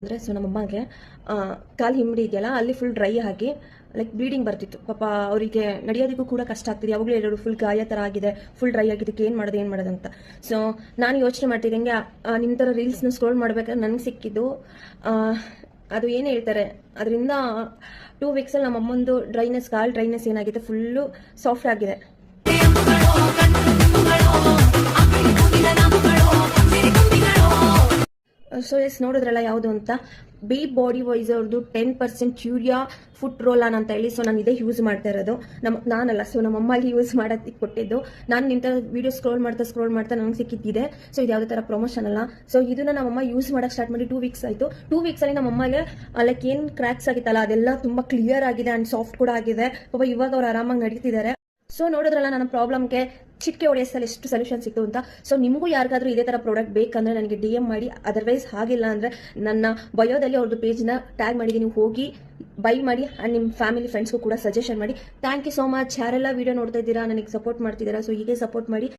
ಅಂದರೆ ಸೊ ನಮ್ಮಮ್ಮಗೆ ಕಾಲು ಹಿಂಬಡಿ ಇದೆಯಲ್ಲ ಅಲ್ಲಿ ಫುಲ್ ಡ್ರೈ ಆಗಿ ಲೈಕ್ ಬ್ಲೀಡಿಂಗ್ ಬರ್ತಿತ್ತು. ಪಾಪ ಅವರಿಗೆ ನಡೆಯೋದಕ್ಕೂ ಕೂಡ ಕಷ್ಟ ಆಗ್ತಿದೆ. ಯಾವಾಗಲೂ ಹೇಳೋರು ಫುಲ್ ಗಾಯ ಥರ ಆಗಿದೆ, ಫುಲ್ ಡ್ರೈ ಆಗಿದ್ದಕ್ಕೆ ಏನು ಮಾಡೋದು ಅಂತ. ಸೊ ನಾನು ಯೋಚನೆ ಮಾಡ್ತಿದ್ದಂಗೆ ನಿಮ್ಮ ಥರ ರೀಲ್ಸ್ನ ಸ್ಕ್ರೋಲ್ ಮಾಡ್ಬೇಕಾದ್ರೆ ನನಗೆ ಸಿಕ್ಕಿದ್ದು ಅದು ಏನು ಹೇಳ್ತಾರೆ, ಅದರಿಂದ 2 ವೀಕ್ಸಲ್ಲಿ ನಮ್ಮಮ್ಮಂದು ಕಾಲ್ ಡ್ರೈನೆಸ್ ಏನಾಗಿದೆ ಫುಲ್ಲು ಸಾಫ್ಟ್ ಆಗಿದೆ. ಸೊ ಎಸ್ ನೋಡಿದ್ರಲ್ಲ ಯಾವುದು ಅಂತ, ಬಿ ಬಾಡಿ ವೈಸ್ ಅವ್ರದ್ದು 10% ಯೂರಿಯಾ ಫುಟ್ ರೋಲಾನ್ ಅಂತ ಹೇಳಿ. ಸೊ ನಾನು ಇದೇ ಯೂಸ್ ಮಾಡ್ತಾ ಇರೋದು. ನಾನಲ್ಲ, ಸೊ ನಮ್ಮ ಅಮ್ಮಗೆ ಯೂಸ್ ಮಾಡೋದಕ್ಕೆ ಕೊಟ್ಟಿದ್ದು. ನಾನು ನಿಂತ ವೀಡಿಯೋ ಸ್ಕ್ರೋಲ್ ಮಾಡ್ತಾ ನನಗೆ ಸಿಕ್ಕಿದ್ದಿದೆ. ಸೊ ಇದು ಯಾವುದೇ ಥರ ಪ್ರಮೋಷನ್ ಅಲ್ಲ. ಸೊ ಇದನ್ನ ನಮ್ಮಮ್ಮ ಯೂಸ್ ಮಾಡೋಕ್ಕೆ ಸ್ಟಾರ್ಟ್ ಮಾಡಿ 2 ವೀಕ್ಸ್ ಆಯಿತು. 2 ವೀಕ್ಸಲ್ಲಿ ನಮ್ಮಮ್ಮಗೆ ಲೈಕ್ ಏನು ಕ್ರ್ಯಾಕ್ಸ್ ಆಗಿತ್ತಲ್ಲ ಅದೆಲ್ಲ ತುಂಬ ಕ್ಲಿಯರ್ ಆಗಿದೆ ಆ್ಯಂಡ್ ಸಾಫ್ಟ್ ಕೂಡ ಆಗಿದೆ. ಪಾಪ ಇವಾಗ ಅವ್ರು ಆರಾಮಾಗಿ ನಡೀತಿದ್ದಾರೆ. ಸೊ ನೋಡಿದ್ರಲ್ಲ ನನ್ನ ಪ್ರಾಬ್ಲಮ್ಗೆ ಚಿಟಿಕೆ ಹೊಡೆಯೋಸಲ್ಲಿ ಎಷ್ಟು ಸೊಲ್ಯೂಷನ್ ಸಿಕ್ತು ಅಂತ. ಸೊ ನಿಮಗೂ ಯಾರಿಗಾದ್ರೂ ಇದೇ ಥರ ಪ್ರಾಡಕ್ಟ್ ಬೇಕಂದ್ರೆ ನನಗೆ DM ಮಾಡಿ. ಅದರ್ವೈಸ್ ಹಾಗಿಲ್ಲ ಅಂದರೆ ನನ್ನ ಬಯೋದಲ್ಲಿ ಅವ್ರದ್ದು ಪೇಜ್ನ ಟ್ಯಾಗ್ ಮಾಡಿದ್ದೀನಿ, ನೀವು ಹೋಗಿ ಬೈ ಮಾಡಿ ಆ್ಯಂಡ್ ನಿಮ್ಮ ಫ್ಯಾಮಿಲಿ ಫ್ರೆಂಡ್ಸ್ಗೂ ಕೂಡ ಸಜೆಷನ್ ಮಾಡಿ. Thank you so much. ಯಾರೆಲ್ಲ ವೀಡಿಯೋ ನೋಡ್ತಾ ಇದ್ದೀರಾ, ನನಗೆ ಸಪೋರ್ಟ್ ಮಾಡ್ತಿದ್ದೀರಾ, ಸೊ ಹೀಗೆ ಸಪೋರ್ಟ್ ಮಾಡಿ.